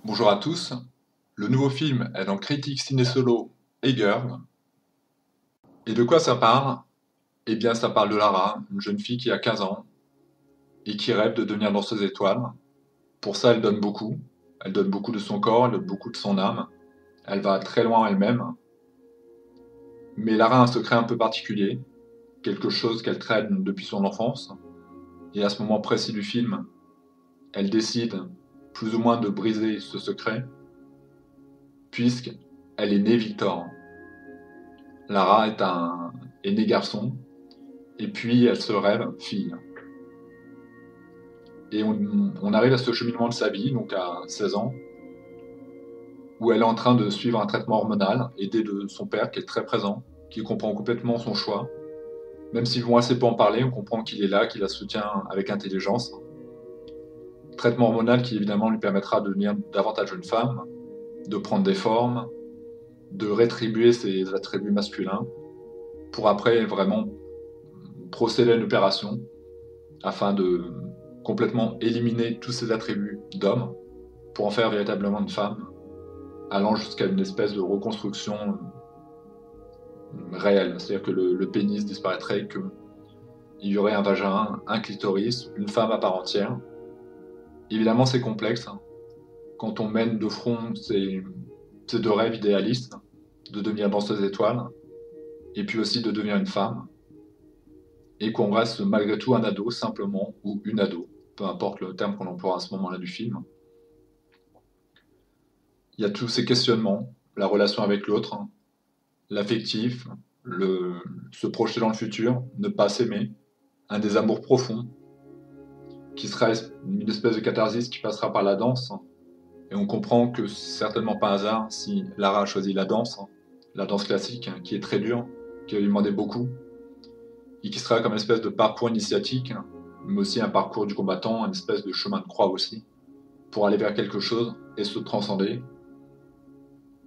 Bonjour à tous, le nouveau film est dans Critique Ciné Solo et Girl. Et de quoi ça parle? Eh bien ça parle de Lara, une jeune fille qui a 15 ans et qui rêve de devenir danseuse étoile. Pour ça elle donne beaucoup de son corps, elle donne beaucoup de son âme, elle va très loin elle-même. Mais Lara a un secret un peu particulier, quelque chose qu'elle traîne depuis son enfance. Et à ce moment précis du film, elle décide plus ou moins de briser ce secret, puisqu'elle est née Victor. Lara est née garçon, et puis elle se rêve fille. Et on arrive à ce cheminement de sa vie, donc à 16 ans, où elle est en train de suivre un traitement hormonal, aidée de son père qui est très présent, qui comprend complètement son choix. Même s'ils vont assez peu en parler, on comprend qu'il est là, qu'il la soutient avec intelligence. Traitement hormonal qui évidemment lui permettra de devenir davantage une femme, de prendre des formes, de rétribuer ses attributs masculins, pour après vraiment procéder à une opération afin de complètement éliminer tous ses attributs d'homme pour en faire véritablement une femme, allant jusqu'à une espèce de reconstruction réelle. C'est-à-dire que le pénis disparaîtrait, qu'il y aurait un vagin, un clitoris, une femme à part entière. Évidemment, c'est complexe. Quand on mène de front ces deux rêves idéalistes, de devenir danseuse étoile, et puis aussi de devenir une femme, et qu'on reste malgré tout un ado, simplement, ou une ado, peu importe le terme qu'on emploie à ce moment-là du film. Il y a tous ces questionnements, la relation avec l'autre, l'affectif, se projeter dans le futur, ne pas s'aimer, un désamour profond, qui sera une espèce de catharsis qui passera par la danse. Et on comprend que c'est certainement pas un hasard si Lara a choisi la danse classique, qui est très dure, qui va lui demander beaucoup, et qui sera comme une espèce de parcours initiatique, mais aussi un parcours du combattant, une espèce de chemin de croix aussi, pour aller vers quelque chose et se transcender,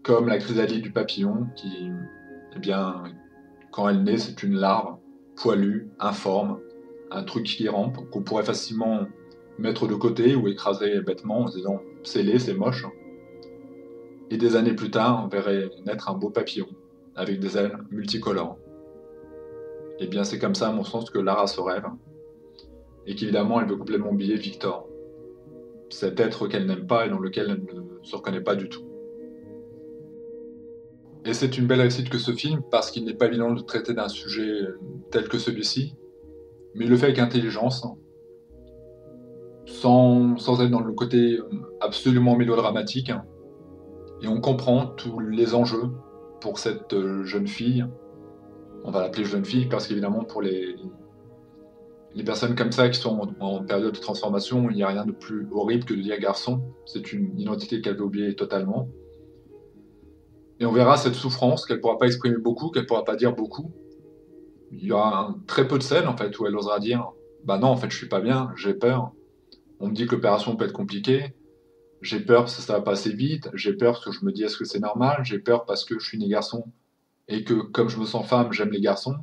comme la chrysalide du papillon, qui, eh bien, quand elle naît, c'est une larve, poilue, informe, un truc qui rampe, qu'on pourrait facilement mettre de côté ou écraser bêtement en se disant c'est laid, c'est moche. Et des années plus tard, on verrait naître un beau papillon, avec des ailes multicolores. Et bien c'est comme ça, à mon sens, que Lara se rêve, et qu'évidemment elle veut complètement oublier Victor, cet être qu'elle n'aime pas et dans lequel elle ne se reconnaît pas du tout. Et c'est une belle réussite que ce film, parce qu'il n'est pas évident de traiter d'un sujet tel que celui-ci, mais il le fait avec intelligence, sans être dans le côté absolument mélodramatique. Et on comprend tous les enjeux pour cette jeune fille. On va l'appeler jeune fille parce qu'évidemment, pour les personnes comme ça qui sont en période de transformation, il n'y a rien de plus horrible que de dire garçon. C'est une identité qu'elle veut oublier totalement. Et on verra cette souffrance qu'elle ne pourra pas exprimer beaucoup, qu'elle ne pourra pas dire beaucoup. Il y aura très peu de scènes en fait où elle osera dire bah non, en fait, je suis pas bien, j'ai peur. On me dit que l'opération peut être compliquée. J'ai peur parce que ça va passer vite, j'ai peur parce que je me dis est-ce que c'est normal, j'ai peur parce que je suis né garçon et que comme je me sens femme, j'aime les garçons.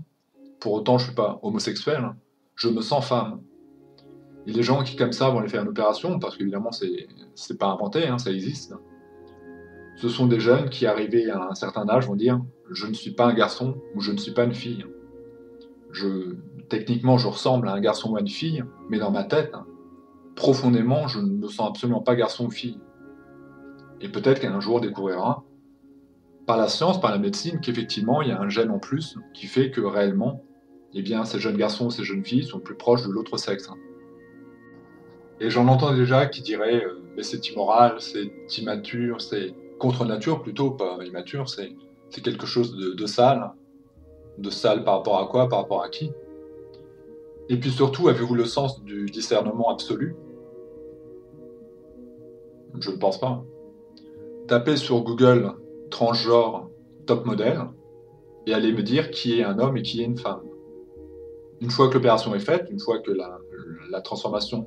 Pour autant, je suis pas homosexuel, je me sens femme. Et les gens qui comme ça vont aller faire une opération, parce qu'évidemment c'est pas inventé, hein, ça existe. Ce sont des jeunes qui arrivés à un certain âge vont dire je ne suis pas un garçon ou je ne suis pas une fille. Je, techniquement, je ressemble à un garçon ou à une fille, mais dans ma tête, profondément, je ne me sens absolument pas garçon ou fille. Et peut-être qu'un jour on découvrira par la science, par la médecine, qu'effectivement, il y a un gène en plus qui fait que réellement, eh bien, ces jeunes garçons, ces jeunes filles sont plus proches de l'autre sexe. Et j'en entends déjà qui diraient mais c'est immoral, c'est immature, c'est contre nature plutôt, pas immature, c'est quelque chose de sale par rapport à quoi, par rapport à qui. Et puis surtout, avez-vous le sens du discernement absolu? Je ne pense pas. Tapez sur Google transgenre top modèle et allez me dire qui est un homme et qui est une femme. Une fois que l'opération est faite, une fois que la transformation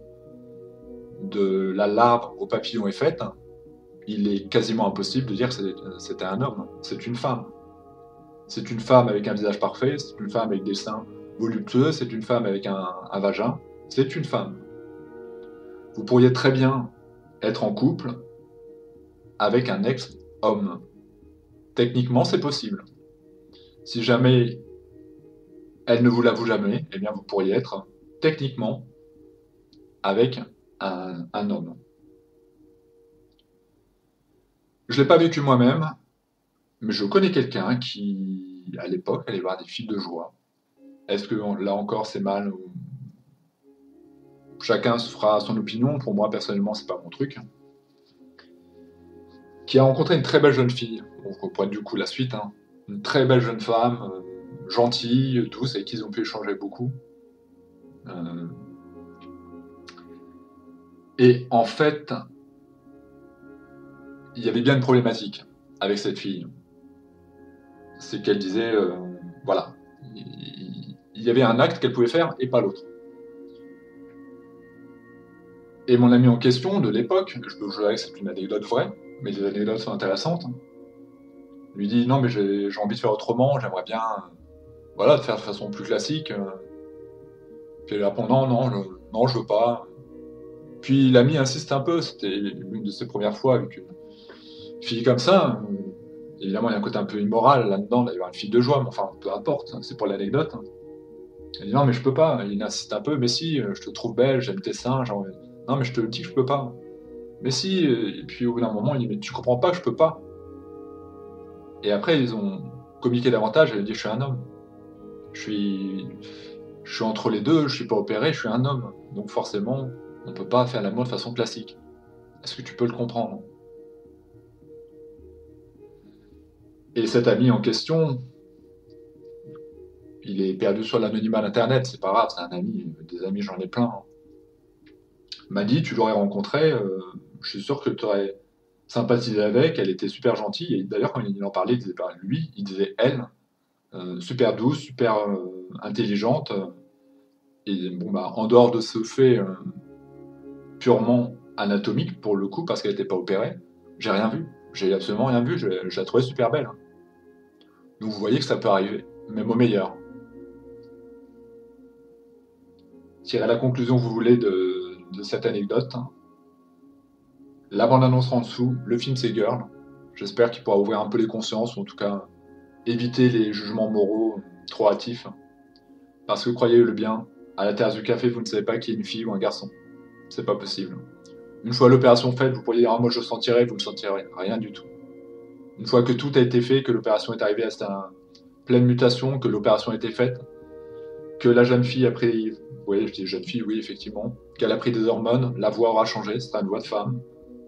de la larve au papillon est faite, il est quasiment impossible de dire que c'était un homme. C'est une femme. C'est une femme avec un visage parfait, c'est une femme avec des seins voluptueux, c'est une femme avec un vagin, c'est une femme. Vous pourriez très bien être en couple, avec un ex-homme. Techniquement, c'est possible. Si jamais elle ne vous l'avoue jamais, eh bien vous pourriez être techniquement avec un homme. Je ne l'ai pas vécu moi-même, mais je connais quelqu'un qui, à l'époque, allait voir des films de joie. Est-ce que là encore c'est mal ou... Chacun se fera son opinion. Pour moi, personnellement, c'est pas mon truc. Qui a rencontré une très belle jeune fille. On pourrait du coup la suite. Hein. Une très belle jeune femme, gentille, douce, avec qui ils ont pu échanger beaucoup. Et en fait, il y avait bien une problématique avec cette fille. C'est qu'elle disait, voilà, il y avait un acte qu'elle pouvait faire et pas l'autre. Et mon ami en question de l'époque, je dirais que c'est une anecdote vraie, mais les anecdotes sont intéressantes, lui dit non mais j'ai envie de faire autrement, j'aimerais bien voilà, de faire de façon plus classique. Puis elle répond non, je veux pas. Puis l'ami insiste un peu, c'était l'une de ses premières fois avec une fille comme ça. Évidemment, il y a un côté un peu immoral là-dedans, d'avoir une fille de joie, mais enfin, peu importe, c'est pour l'anecdote. Elle dit non, mais je peux pas. Il insiste un peu, mais si, je te trouve belle, j'aime tes seins, genre, non, mais je te le dis que je peux pas. Mais si, et puis au bout d'un moment, il dit mais tu comprends pas que je peux pas. Et après, ils ont communiqué davantage, elle a dit je suis un homme. Je suis entre les deux, je suis pas opéré, je suis un homme. Donc forcément, on peut pas faire l'amour de façon classique. Est-ce que tu peux le comprendre? Et cet ami en question, il est perdu sur l'anonymat d'Internet, c'est pas grave, c'est un ami, des amis j'en ai plein. Hein. M'a dit, tu l'aurais rencontré, je suis sûr que tu aurais sympathisé avec, elle était super gentille, et d'ailleurs quand il en parlait, il disait pas lui, il disait elle, super douce, super intelligente, et bon bah en dehors de ce fait purement anatomique pour le coup, parce qu'elle n'était pas opérée, j'ai rien vu, j'ai absolument rien vu, je la trouvais super belle. Donc vous voyez que ça peut arriver, même au meilleur. Tirez la conclusion que vous voulez de cette anecdote. La bande-annonce en dessous, le film c'est Girl. J'espère qu'il pourra ouvrir un peu les consciences, ou en tout cas éviter les jugements moraux trop hâtifs. Parce que croyez-le bien, à la terrasse du café, vous ne savez pas qui est une fille ou un garçon. C'est pas possible. Une fois l'opération faite, vous pourriez dire ah, moi je sentirai, vous ne sentirez rien du tout. Une fois que tout a été fait, que l'opération est arrivée à cette pleine mutation, que l'opération a été faite, que la jeune fille a pris, oui je dis jeune fille, oui effectivement, qu'elle a pris des hormones, la voix aura changé, ce sera une voix de femme,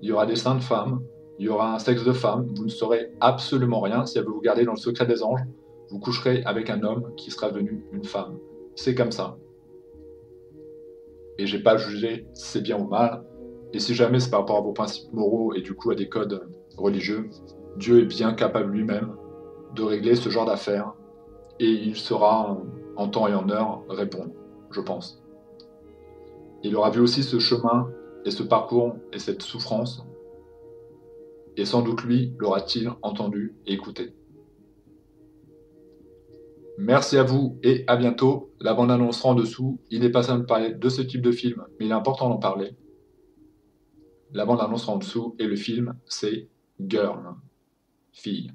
il y aura des seins de femme, il y aura un sexe de femme, vous ne saurez absolument rien, si elle veut vous garder dans le secret des anges, vous coucherez avec un homme qui sera devenu une femme. C'est comme ça. Et j'ai pas jugé si c'est bien ou mal, et si jamais c'est par rapport à vos principes moraux et du coup à des codes religieux, Dieu est bien capable lui-même de régler ce genre d'affaires, et il saura en temps et en heure répondre, je pense. Il aura vu aussi ce chemin et ce parcours et cette souffrance, et sans doute lui l'aura-t-il entendu et écouté. Merci à vous et à bientôt. La bande-annonce sera en dessous. Il n'est pas simple de parler de ce type de film, mais il est important d'en parler. La bande-annonce sera en dessous et le film, c'est Girl, fille.